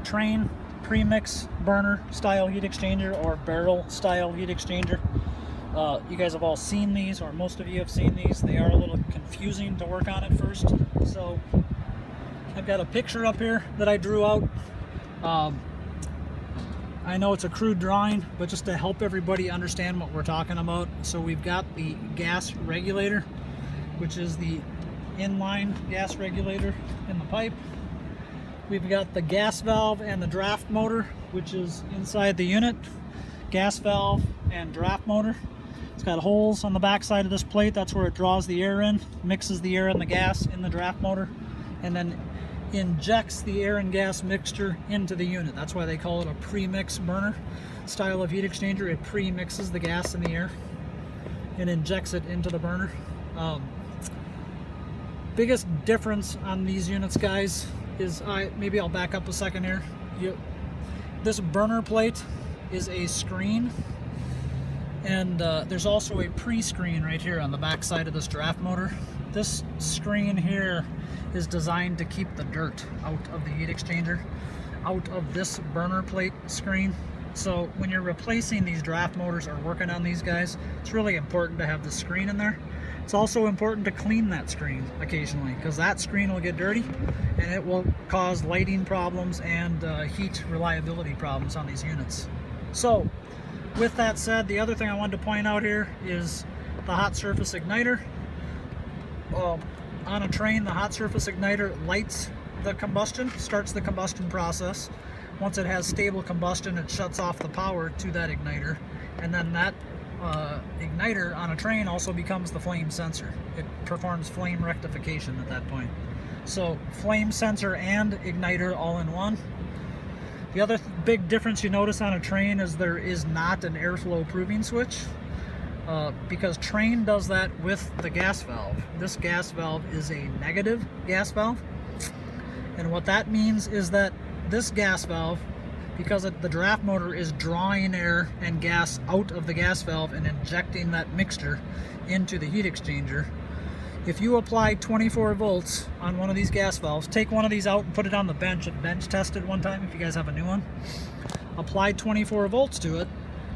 Trane Premix burner style heat exchanger or barrel style heat exchanger. You guys have all seen these, or most of you have seen these. They are a little confusing to work on at first. So I've got a picture up here that I drew out. I know it's a crude drawing, but just to help everybody understand what we're talking about. So we've got the gas regulator, which is the inline gas regulator in the pipe. We've got the gas valve and the draft motor, which is inside the unit. Gas valve and draft motor. It's got holes on the back side of this plate. That's where it draws the air in, mixes the air and the gas in the draft motor, and then injects the air and gas mixture into the unit. That's why they call it a premix burner style of heat exchanger. It pre-mixes the gas and the air and injects it into the burner. Biggest difference on these units, guys, is maybe I'll back up a second here. This burner plate is a screen, and there's also a pre-screen right here on the back side of this draft motor. This screen here is designed to keep the dirt out of the heat exchanger, out of this burner plate screen. So when you're replacing these draft motors or working on these guys, it's really important to have the screen in there. It's also important to clean that screen occasionally, because that screen will get dirty and it will cause lighting problems and heat reliability problems on these units. So with that said, the other thing I wanted to point out here is the hot surface igniter. On a Trane, the hot surface igniter lights the combustion, starts the combustion process. Once it has stable combustion, it shuts off the power to that igniter, and then that igniter on a Trane also becomes the flame sensor. It performs flame rectification at that point. So flame sensor and igniter all in one. The other big difference you notice on a Trane is there is not an airflow proving switch. Because Trane does that with the gas valve. This gas valve is a negative gas valve, and what that means is that this gas valve, because the draft motor is drawing air and gas out of the gas valve and injecting that mixture into the heat exchanger, if you apply 24 volts on one of these gas valves, take one of these out and put it on the bench and bench test it one time if you guys have a new one, apply 24 volts to it,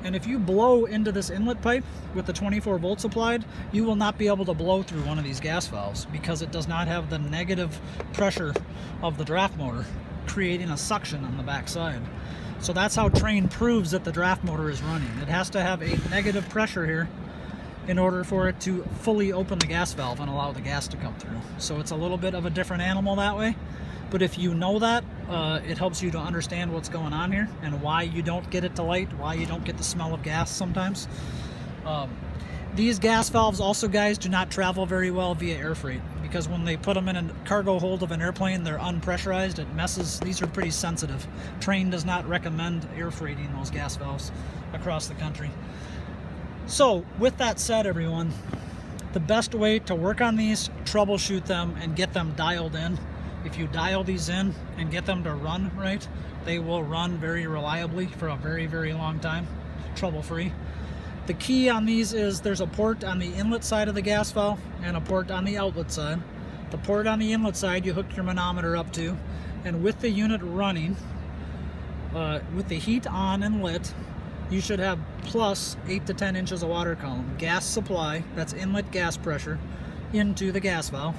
and if you blow into this inlet pipe with the 24 volts applied, you will not be able to blow through one of these gas valves because it does not have the negative pressure of the draft motor creating a suction on the back side. So that's how Trane proves that the draft motor is running. It has to have a negative pressure here in order for it to fully open the gas valve and allow the gas to come through. So it's a little bit of a different animal that way. But if you know that, it helps you to understand what's going on here and why you don't get it to light, why you don't get the smell of gas sometimes. These gas valves also, guys, do not travel very well via air freight, because when they put them in a cargo hold of an airplane, they're unpressurized. It messes. These are pretty sensitive. Trane does not recommend air freighting those gas valves across the country. So with that said, everyone, the best way to work on these, troubleshoot them, and get them dialed in. If you dial these in and get them to run right, they will run very reliably for a very, very long time, trouble-free. The key on these is there's a port on the inlet side of the gas valve and a port on the outlet side. The port on the inlet side you hook your manometer up to, and with the unit running, with the heat on and lit, you should have plus 8 to 10 inches of water column. Gas supply, that's inlet gas pressure, into the gas valve.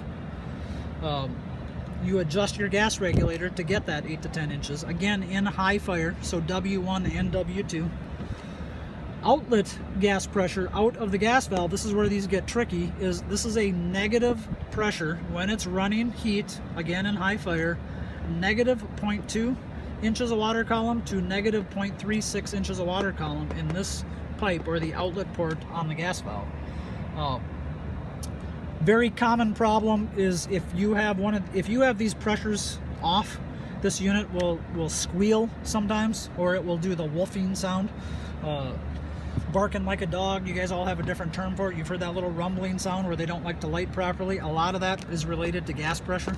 You adjust your gas regulator to get that 8 to 10 inches, again in high fire, so W1 and W2. Outlet gas pressure out of the gas valve, this is where these get tricky, is this is a negative pressure when it's running heat, again in high fire, negative 0.2 inches of water column to negative 0.36 inches of water column in this pipe or the outlet port on the gas valve. Very common problem is if you have these pressures off, this unit will squeal sometimes, or it will do the wolfing sound, barking like a dog. You guys all have a different term for it. You've heard that little rumbling sound where they don't like to light properly. A lot of that is related to gas pressure.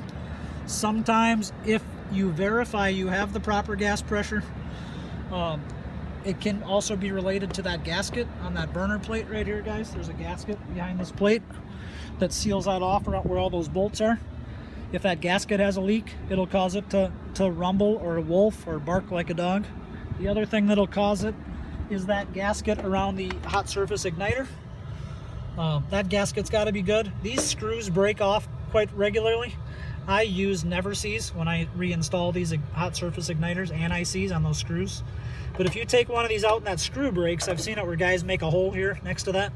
Sometimes if you verify you have the proper gas pressure, it can also be related to that gasket on that burner plate right here, guys. There's a gasket behind this plate that seals that off where all those bolts are. If that gasket has a leak, it'll cause it to rumble or wolf or bark like a dog. The other thing that'll cause it is that gasket around the hot surface igniter. That gasket's got to be good. These screws break off quite regularly. I use never sees when I reinstall these hot surface igniters, anti-seize on those screws. But if you take one of these out and that screw breaks, I've seen it where guys make a hole here next to that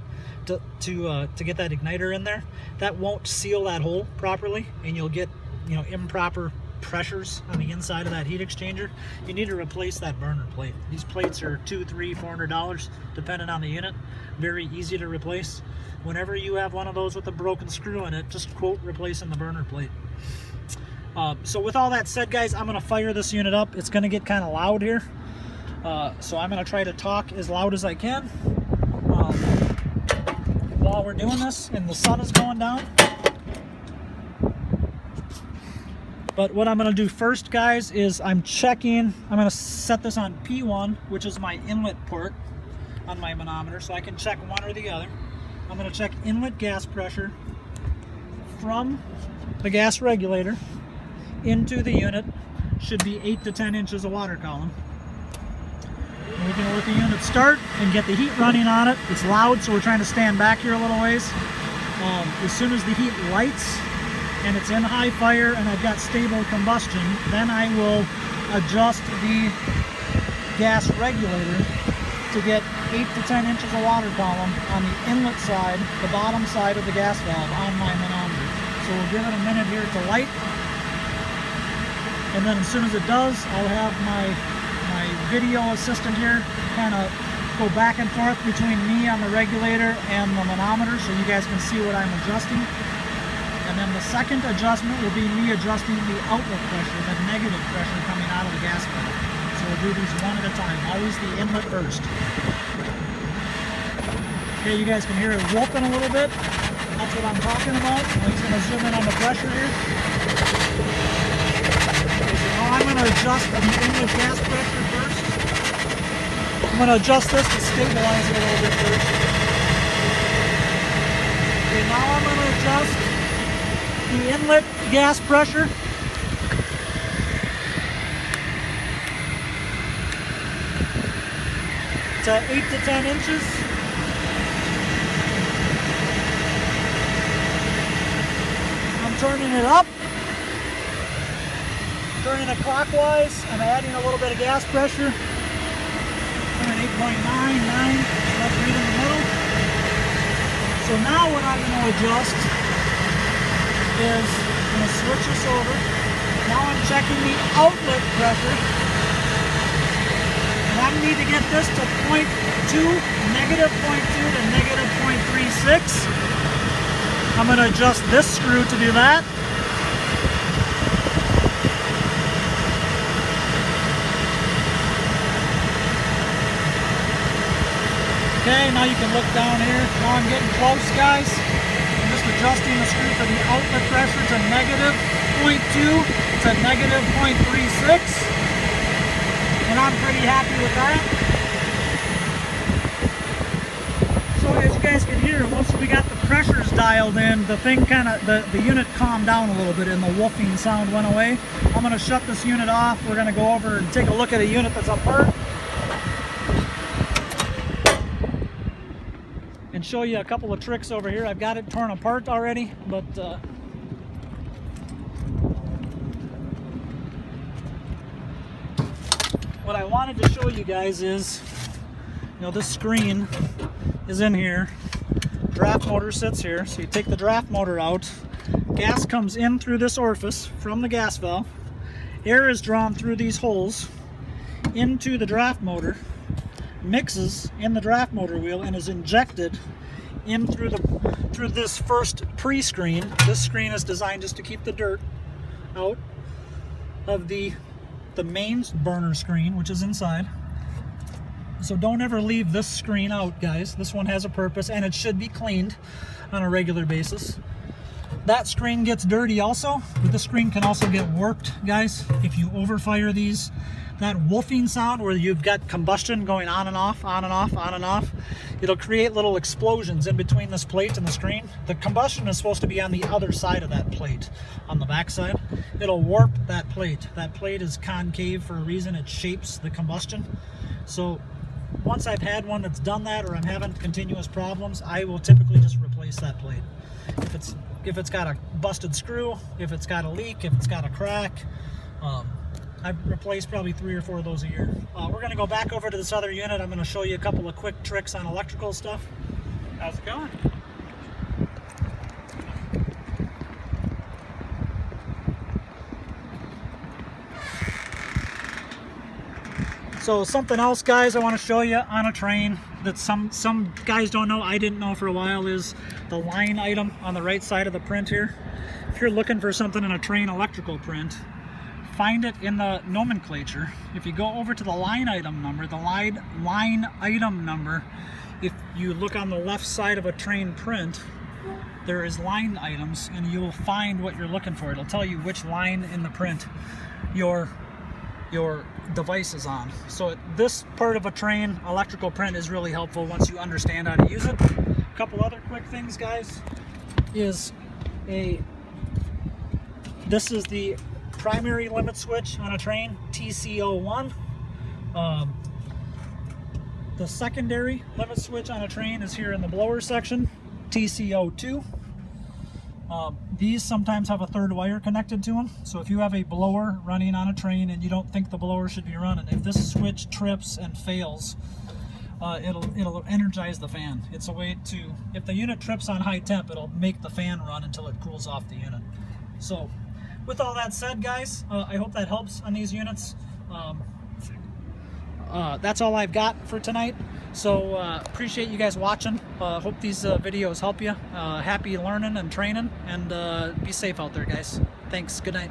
to get that igniter in there. That won't seal that hole properly, and you'll get, you know, improper pressures on the inside of that heat exchanger. You need to replace that burner plate. These plates are $200, $300, $400 depending on the unit. Very easy to replace. Whenever you have one of those with a broken screw in it, just quote replacing the burner plate. So with all that said, guys, I'm going to fire this unit up. It's going to get kind of loud here, so I'm going to try to talk as loud as I can while we're doing this and the sun is going down. But what I'm going to do first, guys, is I'm going to set this on P1, which is my inlet port on my manometer, so I can check one or the other. I'm going to check inlet gas pressure from the gas regulator into the unit. Should be 8 to 10 inches of water column. And we're going to let the unit start and get the heat running on it. It's loud, so we're trying to stand back here a little ways. As soon as the heat lights and it's in high fire and I've got stable combustion, then I will adjust the gas regulator to get 8 to 10 inches of water column on the inlet side, the bottom side of the gas valve on my manometer. So we'll give it a minute here to light, and then as soon as it does, I'll have my video assistant here kind of go back and forth between me on the regulator and the manometer so you guys can see what I'm adjusting. And then the second adjustment will be me adjusting the outlet pressure, the negative pressure coming out of the gas valve. So we'll do these one at a time, always the inlet first. Okay, you guys can hear it whooping a little bit. That's what I'm talking about. I'm just going to zoom in on the pressure here. Okay, so now I'm going to adjust the inlet gas pressure first. I'm going to adjust this to stabilize it a little bit first. Okay, now I'm going to adjust the inlet gas pressure. To 8 to 10 inches. I'm turning it up. Turning it clockwise. I'm adding a little bit of gas pressure. I'm at 8.99. That's right in the middle. So now what I'm going to adjust is I'm going to switch this over. Now I'm checking the outlet pressure. And I need to get this to -0.2 to -0.36. I'm going to adjust this screw to do that. Okay, now you can look down here. Now I'm getting close, guys. I'm just adjusting the screw for the outlet pressure to -0.2 to -0.36. And I'm pretty happy with that. So as you guys can hear, once we got the pressures dialed in, the thing the unit calmed down a little bit and the woofing sound went away. I'm going to shut this unit off. We're going to go over and take a look at a unit that's apart and show you a couple of tricks over here. I've got it torn apart already, but what I wanted to show you guys is, you know, this screen is in here. Draft motor sits here. So you take the draft motor out. Gas comes in through this orifice from the gas valve. Air is drawn through these holes into the draft motor, mixes in the draft motor wheel, and is injected in through this first pre-screen. This screen is designed just to keep the dirt out of the main burner screen, which is inside. So don't ever leave this screen out, guys. This one has a purpose and it should be cleaned on a regular basis. that screen gets dirty also, but the screen can also get warped, guys, if you overfire these. That wolfing sound where you've got combustion going on and off, on and off, on and off, it'll create little explosions in between this plate and the screen. The combustion is supposed to be on the other side of that plate, on the back side. It'll warp that plate. That plate is concave for a reason. It shapes the combustion. So once I've had one that's done that, or I'm having continuous problems, I will typically just replace that plate. If it's got a busted screw, if it's got a leak, if it's got a crack, I've replaced probably 3 or 4 of those a year. We're going to go back over to this other unit. I'm going to show you a couple of quick tricks on electrical stuff. How's it going? So something else, guys, I want to show you on a Trane that some guys don't know, I didn't know for a while, is the line item on the right side of the print here. If you're looking for something in a Trane electrical print, find it in the nomenclature. If you go over to the line item number, if you look on the left side of a Trane print, there is line items, and you will find what you're looking for. It'll tell you which line in the print your device is on. So this part of a Trane electrical print is really helpful once you understand how to use it. A couple other quick things, guys, is this is the primary limit switch on a Trane, TCO1. The secondary limit switch on a Trane is here in the blower section, TCO2. These sometimes have a third wire connected to them, so if you have a blower running on a Trane and you don't think the blower should be running, if this switch trips and fails, it'll energize the fan. It's a way to, if the unit trips on high temp, it'll make the fan run until it cools off the unit. So with all that said, guys, I hope that helps on these units. That's all I've got for tonight. So appreciate you guys watching. Hope these videos help you. Happy learning and training, and be safe out there, guys. Thanks. Good night.